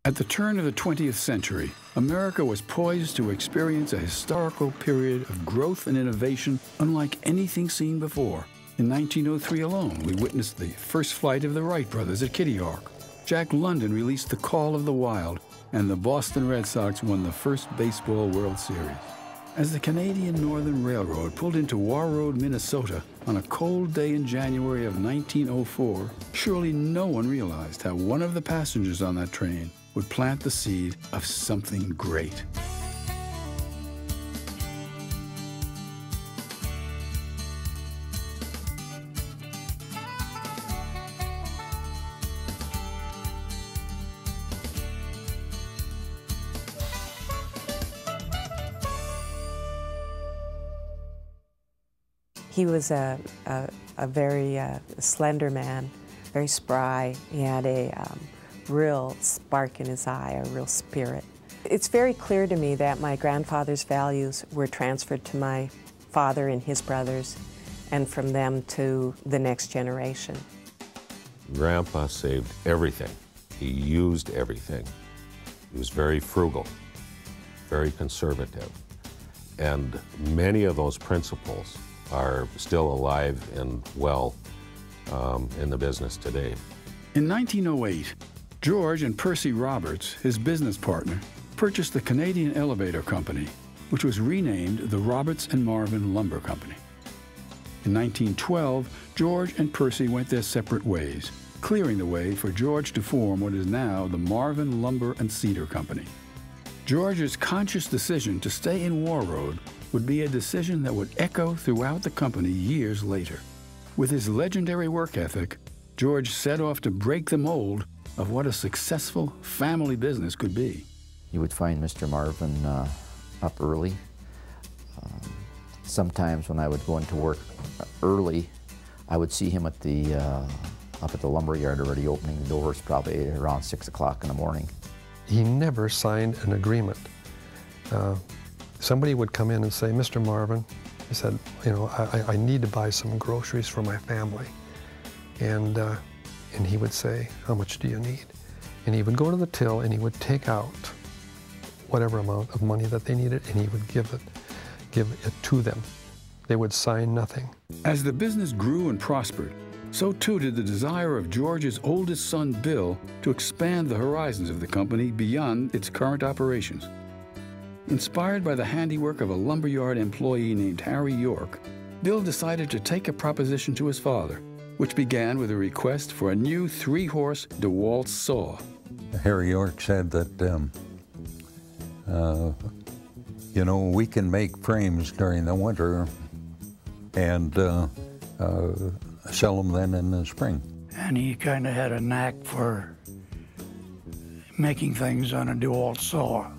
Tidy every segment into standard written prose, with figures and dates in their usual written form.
At the turn of the 20th century, America was poised to experience a historical period of growth and innovation unlike anything seen before. In 1903 alone, we witnessed the first flight of the Wright brothers at Kitty Hawk. Jack London released The Call of the Wild, and the Boston Red Sox won the first Baseball World Series. As the Canadian Northern Railroad pulled into Warroad, Minnesota on a cold day in January of 1904, surely no one realized how one of the passengers on that train would plant the seed of something great. He was a very slender man, very spry. He had a real spark in his eye, a real spirit. It's very clear to me that my grandfather's values were transferred to my father and his brothers, and from them to the next generation. Grandpa saved everything. He used everything. He was very frugal, very conservative. And many of those principles are still alive and well in the business today. In 1908, George and Percy Roberts, his business partner, purchased the Canadian Elevator Company, which was renamed the Roberts and Marvin Lumber Company. In 1912, George and Percy went their separate ways, clearing the way for George to form what is now the Marvin Lumber and Cedar Company. George's conscious decision to stay in Warroad would be a decision that would echo throughout the company years later. With his legendary work ethic, George set off to break the mold of what a successful family business could be. You would find Mr. Marvin up early. Sometimes when I would go into work early, I would see him at the up at the lumber yard already opening the doors, probably around 6 o'clock in the morning. He never signed an agreement. Somebody would come in and say, Mr. Marvin, he said, you know, I need to buy some groceries for my family. And he would say, how much do you need? And he would go to the till and he would take out whatever amount of money that they needed, and he would give it to them. They would sign nothing. As the business grew and prospered, so too did the desire of George's oldest son, Bill, to expand the horizons of the company beyond its current operations. Inspired by the handiwork of a lumberyard employee named Harry York, Bill decided to take a proposition to his father, which began with a request for a new 3-horse DeWalt saw. Harry York said that, you know, we can make frames during the winter and sell them then in the spring. And he kind of had a knack for making things on a DeWalt saw.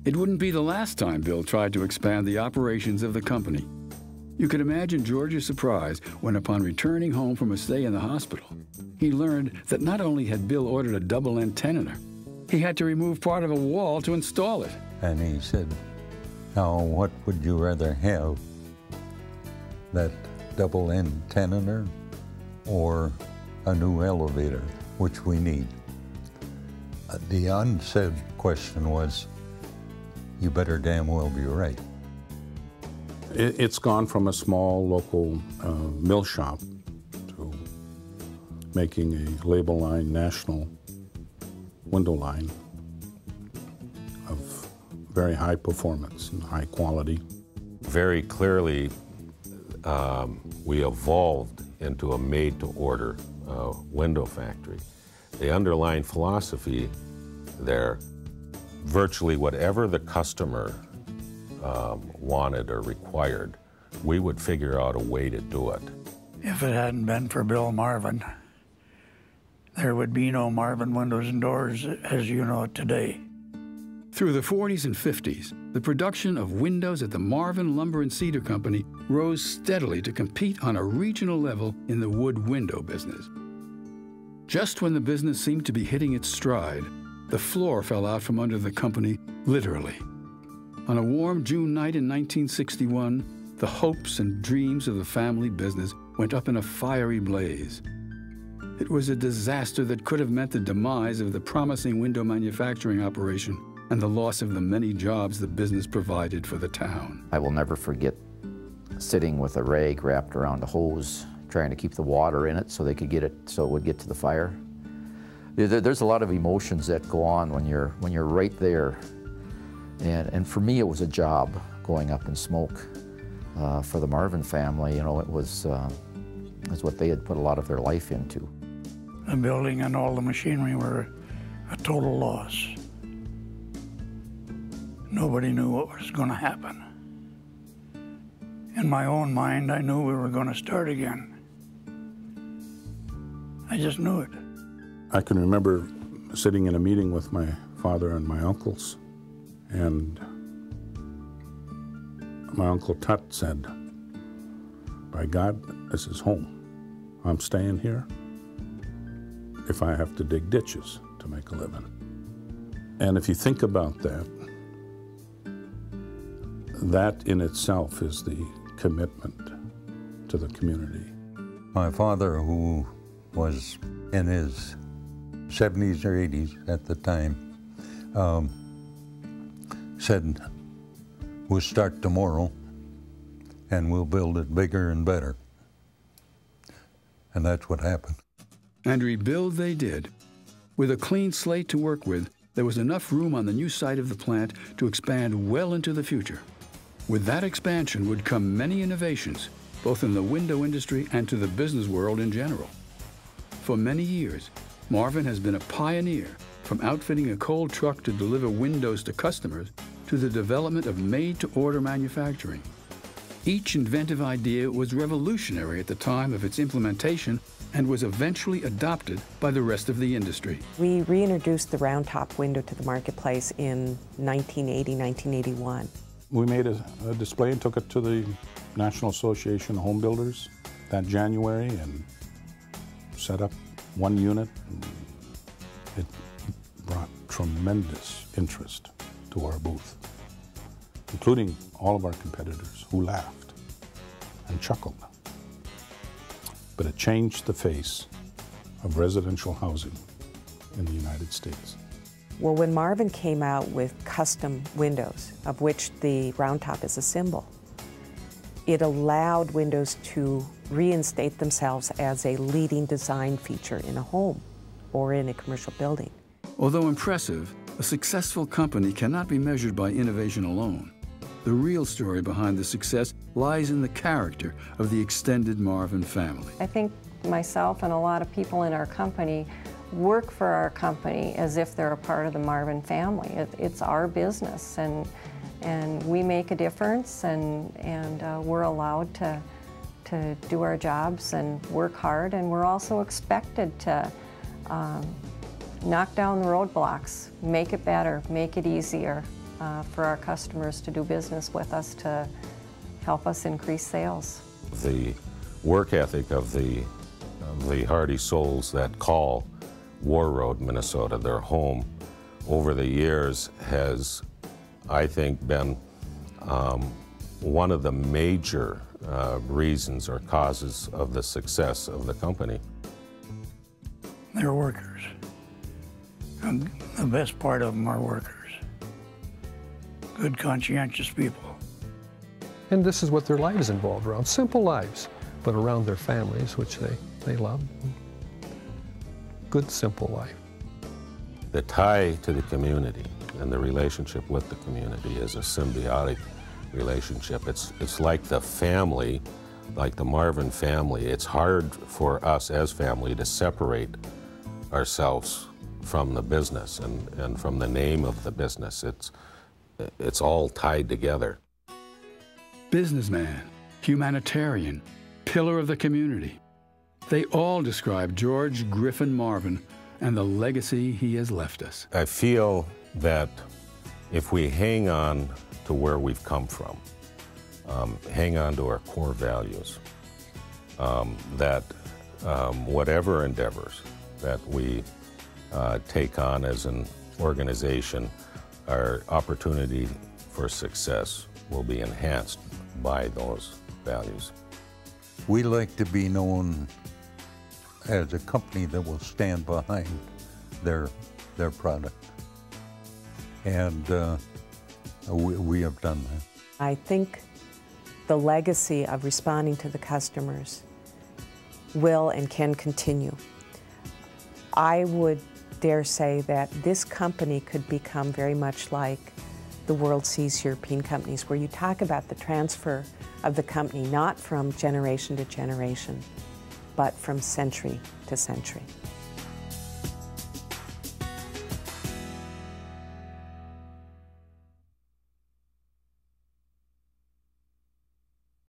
It wouldn't be the last time Bill tried to expand the operations of the company. You could imagine George's surprise when, upon returning home from a stay in the hospital, he learned that not only had Bill ordered a double end tenon, he had to remove part of a wall to install it. And he said, now what would you rather have, that double end tenoner or a new elevator, which we need? The unsaid question was, you better damn well be right. It's gone from a small local mill shop to making a label line national window line of very high performance and high quality. Very clearly, we evolved into a made-to-order window factory. The underlying philosophy there, virtually whatever the customer wanted or required, we would figure out a way to do it. If it hadn't been for Bill Marvin, there would be no Marvin Windows and Doors as you know it today. Through the 40s and 50s, the production of windows at the Marvin Lumber and Cedar Company rose steadily to compete on a regional level in the wood window business. Just when the business seemed to be hitting its stride, the floor fell out from under the company, literally. On a warm June night in 1961, the hopes and dreams of the family business went up in a fiery blaze. It was a disaster that could have meant the demise of the promising window manufacturing operation and the loss of the many jobs the business provided for the town. I will never forget sitting with a rag wrapped around a hose, trying to keep the water in it so they could get it, so it would get to the fire. There's a lot of emotions that go on when you're right there. And for me, it was a job going up in smoke. For the Marvin family, you know, it was what they had put a lot of their life into. The building and all the machinery were a total loss. Nobody knew what was going to happen. In my own mind, I knew we were going to start again. I just knew it. I can remember sitting in a meeting with my father and my uncles, and my Uncle Tut said, "By God, this is home. I'm staying here if I have to dig ditches to make a living." And if you think about that, that in itself is the commitment to the community. My father, who was in his 70s or 80s at the time, said, "We'll start tomorrow and we'll build it bigger and better." And that's what happened. And rebuild they did. With a clean slate to work with, there was enough room on the new site of the plant to expand well into the future. With that expansion would come many innovations, both in the window industry and to the business world in general. For many years, Marvin has been a pioneer, from outfitting a cold truck to deliver windows to customers to the development of made-to-order manufacturing. Each inventive idea was revolutionary at the time of its implementation and was eventually adopted by the rest of the industry. We reintroduced the round top window to the marketplace in 1980, 1981. We made a display and took it to the National Association of Home Builders that January and set up one unit. It brought tremendous interest to our booth, including all of our competitors who laughed and chuckled. But it changed the face of residential housing in the United States. Well, when Marvin came out with custom windows, of which the round top is a symbol, it allowed windows to reinstate themselves as a leading design feature in a home or in a commercial building. Although impressive, a successful company cannot be measured by innovation alone. The real story behind the success lies in the character of the extended Marvin family. I think myself and a lot of people in our company work for our company as if they're a part of the Marvin family. It's our business, and we make a difference, and we're allowed to do our jobs and work hard, and we're also expected to knock down the roadblocks, make it better, make it easier for our customers to do business with us, to help us increase sales. The work ethic of the hardy souls that call War Road, Minnesota, their home, over the years has, I think, been one of the major reasons or causes of the success of the company. They're workers. And the best part of them are workers. Good, conscientious people. And this is what their lives involved around, simple lives, but around their families, which they love. Good, simple life. The tie to the community and the relationship with the community is a symbiotic relationship. It's like the family, like the Marvin family. It's hard for us as family to separate ourselves from the business and from the name of the business. It's all tied together. Businessman, humanitarian, pillar of the community. They all describe George Griffin Marvin and the legacy he has left us. I feel that if we hang on to where we've come from, hang on to our core values, that whatever endeavors that we take on as an organization, our opportunity for success will be enhanced by those values. We like to be known as a company that will stand behind their product. And we have done that. I think the legacy of responding to the customers will and can continue. I would dare say that this company could become very much like the world sees European companies, where you talk about the transfer of the company not from generation to generation, but from century to century.